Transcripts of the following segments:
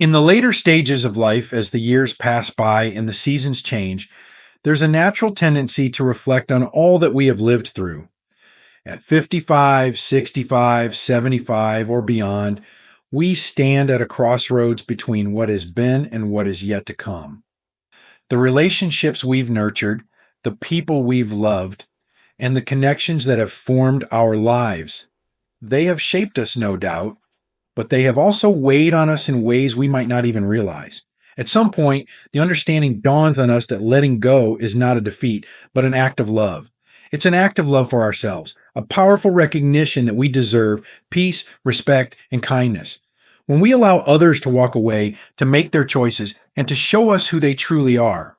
In the later stages of life, as the years pass by and the seasons change, there's a natural tendency to reflect on all that we have lived through. At 55, 65, 75, or beyond, we stand at a crossroads between what has been and what is yet to come. The relationships we've nurtured, the people we've loved, and the connections that have formed our lives, they have shaped us, no doubt, but they have also weighed on us in ways we might not even realize. At some point, the understanding dawns on us that letting go is not a defeat, but an act of love. It's an act of love for ourselves, a powerful recognition that we deserve peace, respect, and kindness. When we allow others to walk away, to make their choices, and to show us who they truly are,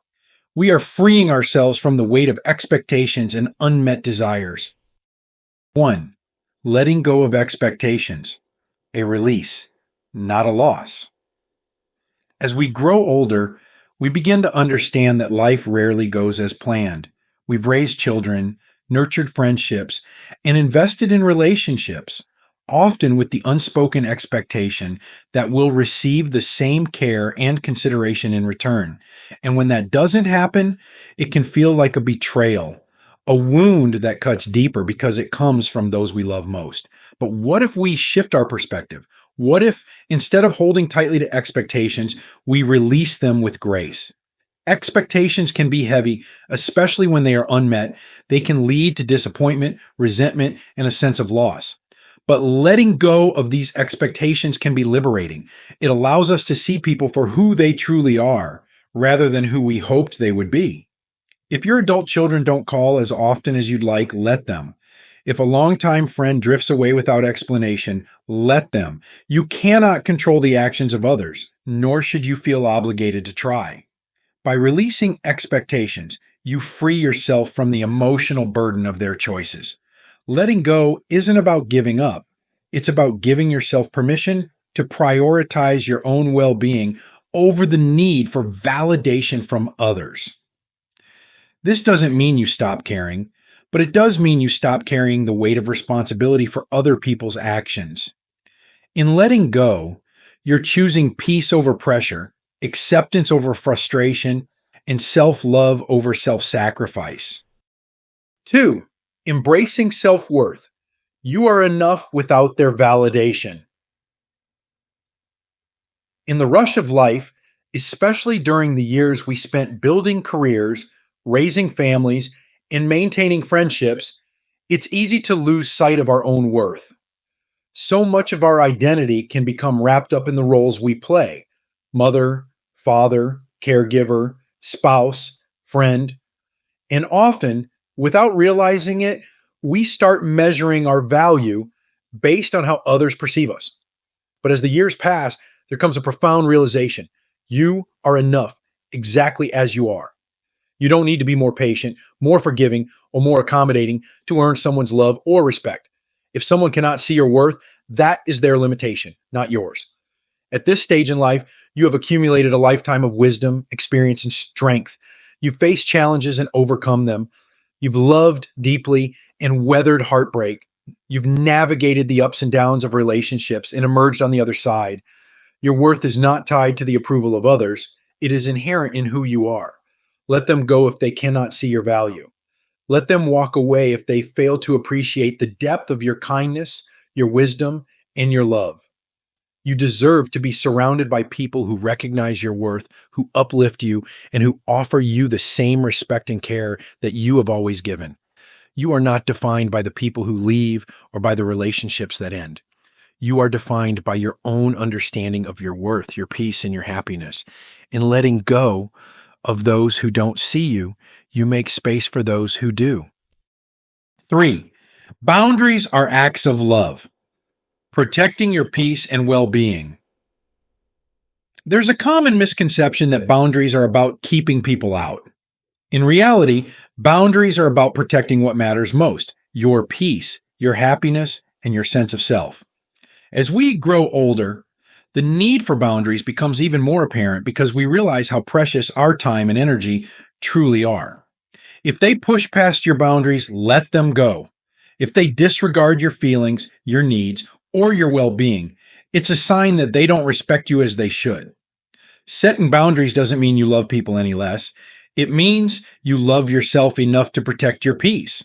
we are freeing ourselves from the weight of expectations and unmet desires. 1. Letting go of expectations. A release, not a loss. As we grow older, we begin to understand that life rarely goes as planned. We've raised children, nurtured friendships, and invested in relationships, often with the unspoken expectation that we'll receive the same care and consideration in return. And when that doesn't happen, it can feel like a betrayal, a wound that cuts deeper because it comes from those we love most. But what if we shift our perspective? What if, instead of holding tightly to expectations, we release them with grace? Expectations can be heavy, especially when they are unmet. They can lead to disappointment, resentment, and a sense of loss. But letting go of these expectations can be liberating. It allows us to see people for who they truly are, rather than who we hoped they would be. If your adult children don't call as often as you'd like, let them. If a longtime friend drifts away without explanation, let them. You cannot control the actions of others, nor should you feel obligated to try. By releasing expectations, you free yourself from the emotional burden of their choices. Letting go isn't about giving up. It's about giving yourself permission to prioritize your own well-being over the need for validation from others. This doesn't mean you stop caring, but it does mean you stop carrying the weight of responsibility for other people's actions. In letting go, you're choosing peace over pressure, acceptance over frustration, and self-love over self-sacrifice. 2. Embracing self-worth. You are enough without their validation. In the rush of life, especially during the years we spent building careers, raising families, and maintaining friendships, it's easy to lose sight of our own worth. So much of our identity can become wrapped up in the roles we play: mother, father, caregiver, spouse, friend. And often, without realizing it, we start measuring our value based on how others perceive us. But as the years pass, there comes a profound realization. You are enough exactly as you are. You don't need to be more patient, more forgiving, or more accommodating to earn someone's love or respect. If someone cannot see your worth, that is their limitation, not yours. At this stage in life, you have accumulated a lifetime of wisdom, experience, and strength. You've faced challenges and overcome them. You've loved deeply and weathered heartbreak. You've navigated the ups and downs of relationships and emerged on the other side. Your worth is not tied to the approval of others. It is inherent in who you are. Let them go if they cannot see your value. Let them walk away if they fail to appreciate the depth of your kindness, your wisdom, and your love. You deserve to be surrounded by people who recognize your worth, who uplift you, and who offer you the same respect and care that you have always given. You are not defined by the people who leave or by the relationships that end. You are defined by your own understanding of your worth, your peace, and your happiness. In letting go of those who don't see you, you make space for those who do. 3. Boundaries are acts of love. Protecting your peace and well-being. There's a common misconception that boundaries are about keeping people out. In reality, boundaries are about protecting what matters most: your peace, your happiness, and your sense of self. As we grow older, the need for boundaries becomes even more apparent because we realize how precious our time and energy truly are. If they push past your boundaries, let them go. If they disregard your feelings, your needs, or your well-being, It's a sign that they don't respect you as they should. Setting boundaries doesn't mean you love people any less. It means you love yourself enough to protect your peace.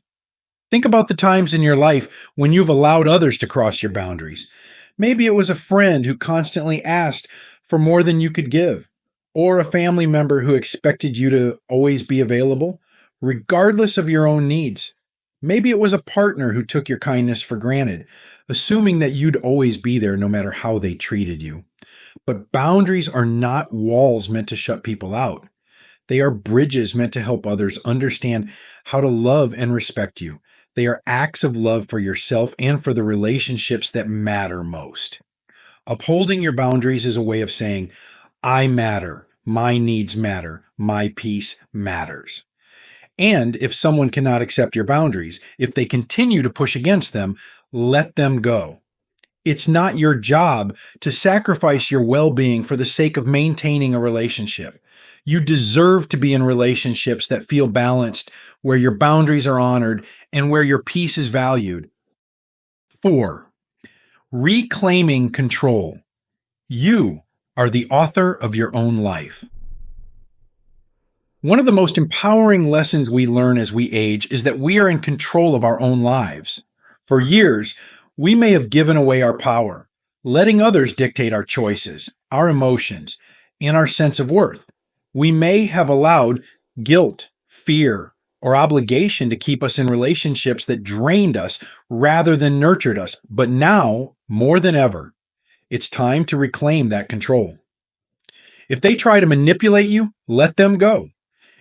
Think about the times in your life when you've allowed others to cross your boundaries. Maybe it was a friend who constantly asked for more than you could give, or a family member who expected you to always be available, regardless of your own needs. Maybe it was a partner who took your kindness for granted, assuming that you'd always be there no matter how they treated you. But boundaries are not walls meant to shut people out. They are bridges meant to help others understand how to love and respect you. They are acts of love for yourself and for the relationships that matter most. Upholding your boundaries is a way of saying, I matter, my needs matter, my peace matters. And if someone cannot accept your boundaries, if they continue to push against them, let them go. It's not your job to sacrifice your well being for the sake of maintaining a relationship. You deserve to be in relationships that feel balanced, where your boundaries are honored, and where your peace is valued. 4. Reclaiming control. You are the author of your own life. One of the most empowering lessons we learn as we age is that we are in control of our own lives. For years, we may have given away our power, letting others dictate our choices, our emotions, and our sense of worth. We may have allowed guilt, fear, or obligation to keep us in relationships that drained us rather than nurtured us. But now, more than ever, it's time to reclaim that control. If they try to manipulate you, let them go.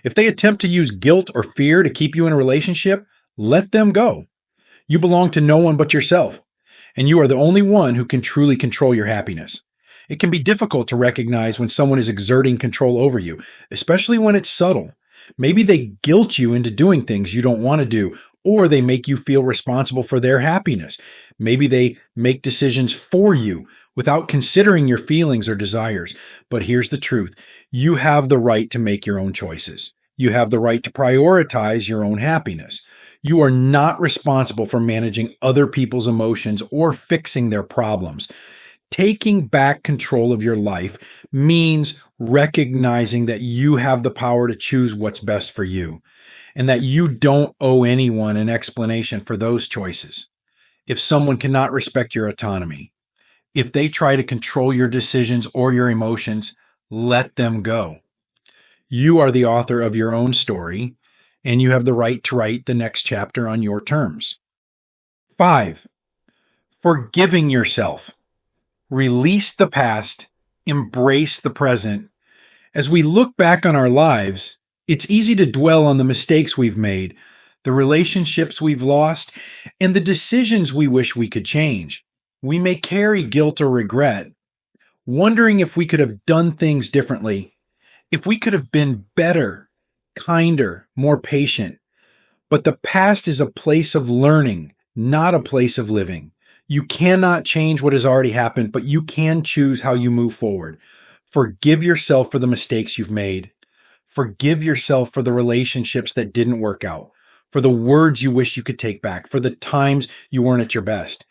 If they attempt to use guilt or fear to keep you in a relationship, let them go. You belong to no one but yourself, and you are the only one who can truly control your happiness. It can be difficult to recognize when someone is exerting control over you, especially when it's subtle. Maybe they guilt you into doing things you don't want to do, or they make you feel responsible for their happiness. Maybe they make decisions for you without considering your feelings or desires. But here's the truth. You have the right to make your own choices. You have the right to prioritize your own happiness. You are not responsible for managing other people's emotions or fixing their problems. Taking back control of your life means recognizing that you have the power to choose what's best for you, and that you don't owe anyone an explanation for those choices. If someone cannot respect your autonomy, if they try to control your decisions or your emotions, let them go. You are the author of your own story, and you have the right to write the next chapter on your terms. 5. Forgiving yourself. Release the past, embrace the present. As we look back on our lives, it's easy to dwell on the mistakes we've made, the relationships we've lost, and the decisions we wish we could change. We may carry guilt or regret, wondering if we could have done things differently, if we could have been better, kinder, more patient. But the past is a place of learning, not a place of living. You cannot change what has already happened, but you can choose how you move forward. Forgive yourself for the mistakes you've made. Forgive yourself for the relationships that didn't work out, for the words you wish you could take back, for the times you weren't at your best.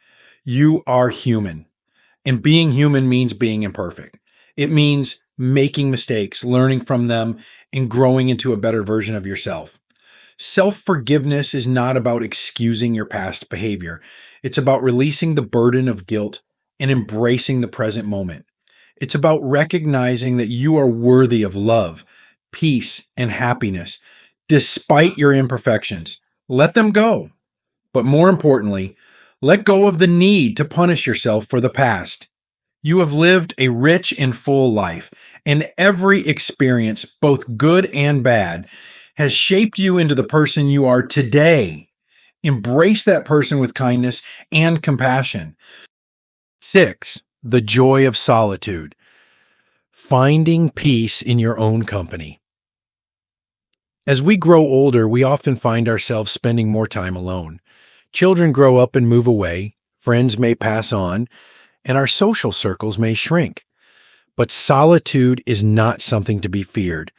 You are human, and being human means being imperfect. It means making mistakes, learning from them, and growing into a better version of yourself. Self-forgiveness is not about excusing your past behavior. It's about releasing the burden of guilt and embracing the present moment. It's about recognizing that you are worthy of love, peace, and happiness, despite your imperfections. Let them go. But more importantly, let go of the need to punish yourself for the past. You have lived a rich and full life, and every experience, both good and bad, has shaped you into the person you are today. Embrace that person with kindness and compassion. 6. The joy of solitude. Finding peace in your own company. As we grow older, we often find ourselves spending more time alone. Children grow up and move away, friends may pass on, and our social circles may shrink. But solitude is not something to be feared.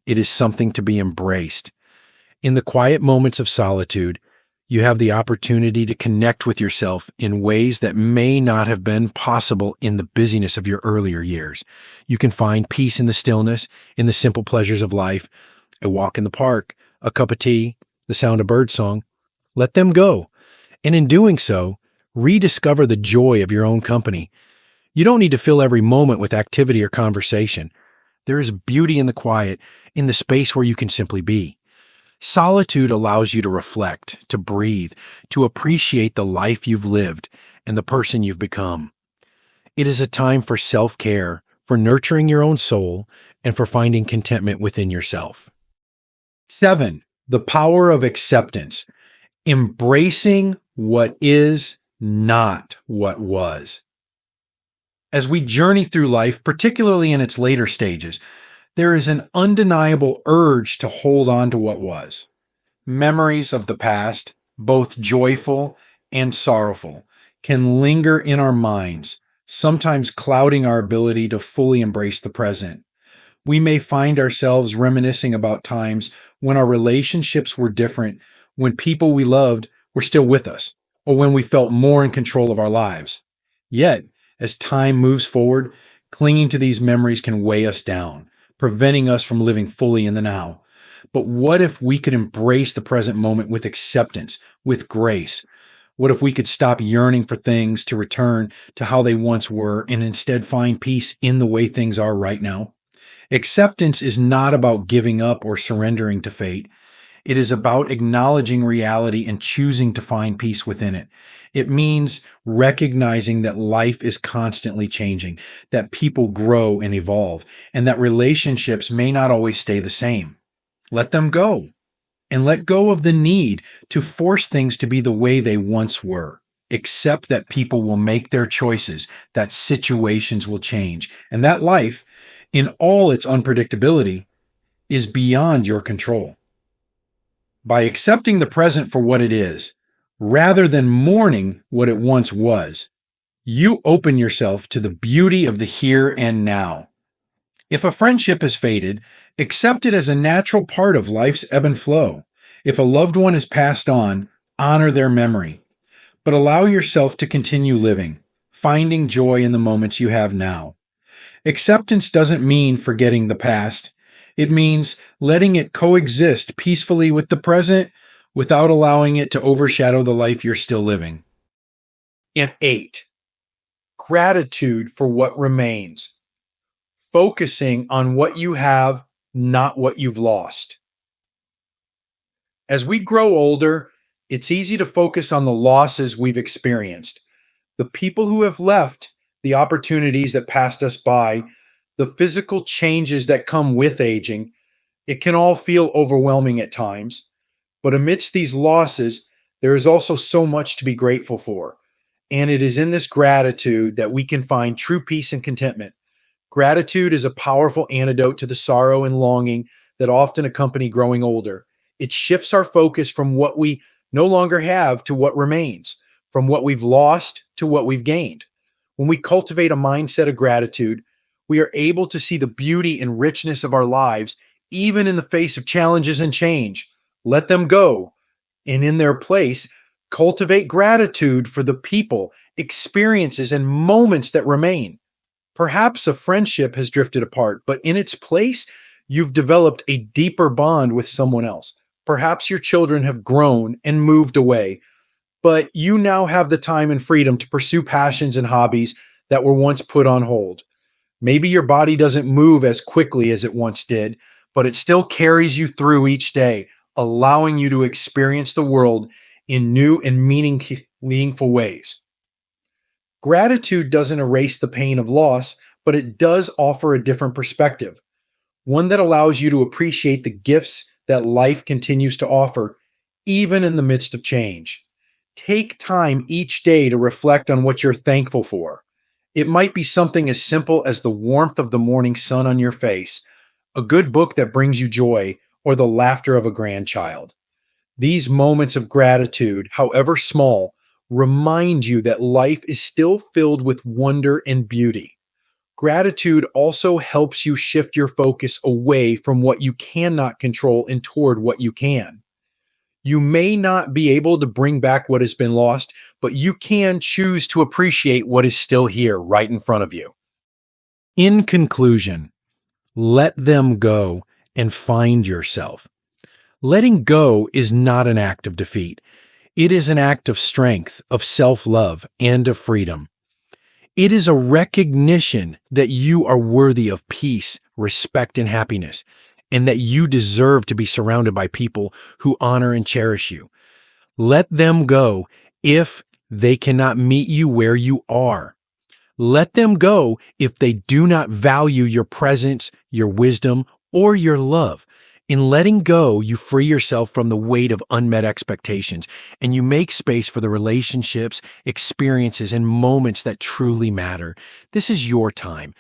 It is something to be embraced. In the quiet moments of solitude, You have the opportunity to connect with yourself in ways that may not have been possible in the busyness of your earlier years. You can find peace in the stillness, in the simple pleasures of life, a walk in the park, a cup of tea, the sound of birdsong. Let them go. And in doing so, rediscover the joy of your own company. You don't need to fill every moment with activity or conversation. There is beauty in the quiet, in the space where you can simply be. Solitude allows you to reflect, to breathe, to appreciate the life you've lived and the person you've become. It is a time for self-care, for nurturing your own soul, and for finding contentment within yourself. 7. The power of acceptance. Embracing what is not what was. As we journey through life, particularly in its later stages, there is an undeniable urge to hold on to what was. Memories of the past, both joyful and sorrowful, can linger in our minds, sometimes clouding our ability to fully embrace the present. We may find ourselves reminiscing about times when our relationships were different, when people we loved were still with us, or when we felt more in control of our lives. Yet, as time moves forward, clinging to these memories can weigh us down, preventing us from living fully in the now. But what if we could embrace the present moment with acceptance, with grace? What if we could stop yearning for things to return to how they once were and instead find peace in the way things are right now? Acceptance is not about giving up or surrendering to fate. It is about acknowledging reality and choosing to find peace within it. It means recognizing that life is constantly changing, that people grow and evolve, and that relationships may not always stay the same. Let them go, and let go of the need to force things to be the way they once were. Accept that people will make their choices, that situations will change, and that life, in all its unpredictability, is beyond your control. By accepting the present for what it is, rather than mourning what it once was, you open yourself to the beauty of the here and now. If a friendship has faded, accept it as a natural part of life's ebb and flow. If a loved one has passed on, honor their memory, but allow yourself to continue living, finding joy in the moments you have now. Acceptance doesn't mean forgetting the past. It means letting it coexist peacefully with the present without allowing it to overshadow the life you're still living. And 8, gratitude for what remains. Focusing on what you have, not what you've lost. As we grow older, it's easy to focus on the losses we've experienced, the people who have left, the opportunities that passed us by, the physical changes that come with aging. It can all feel overwhelming at times, but amidst these losses, there is also so much to be grateful for. And it is in this gratitude that we can find true peace and contentment. Gratitude is a powerful antidote to the sorrow and longing that often accompany growing older. It shifts our focus from what we no longer have to what remains, from what we've lost to what we've gained. When we cultivate a mindset of gratitude, we are able to see the beauty and richness of our lives, even in the face of challenges and change. Let them go, and in their place, cultivate gratitude for the people, experiences, and moments that remain. Perhaps a friendship has drifted apart, but in its place, you've developed a deeper bond with someone else. Perhaps your children have grown and moved away, but you now have the time and freedom to pursue passions and hobbies that were once put on hold. Maybe your body doesn't move as quickly as it once did, but it still carries you through each day, allowing you to experience the world in new and meaningful ways. Gratitude doesn't erase the pain of loss, but it does offer a different perspective, one that allows you to appreciate the gifts that life continues to offer, even in the midst of change. Take time each day to reflect on what you're thankful for. It might be something as simple as the warmth of the morning sun on your face, a good book that brings you joy, or the laughter of a grandchild. These moments of gratitude, however small, remind you that life is still filled with wonder and beauty. Gratitude also helps you shift your focus away from what you cannot control and toward what you can. You may not be able to bring back what has been lost, but you can choose to appreciate what is still here right in front of you. In conclusion, let them go and find yourself. Letting go is not an act of defeat. It is an act of strength, of self-love, and of freedom. It is a recognition that you are worthy of peace, respect, and happiness, and that you deserve to be surrounded by people who honor and cherish you. Let them go if they cannot meet you where you are. Let them go if they do not value your presence, your wisdom, or your love. In letting go, you free yourself from the weight of unmet expectations, and you make space for the relationships, experiences, and moments that truly matter. This is your time.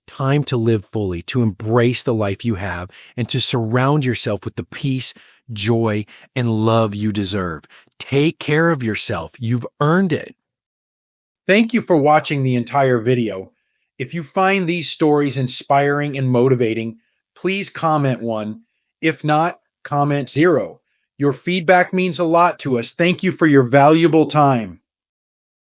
Time to live fully, to embrace the life you have, and to surround yourself with the peace, joy, and love you deserve. Take care of yourself. You've earned it. Thank you for watching the entire video. If you find these stories inspiring and motivating, please comment 1. If not, comment 0. Your feedback means a lot to us. Thank you for your valuable time.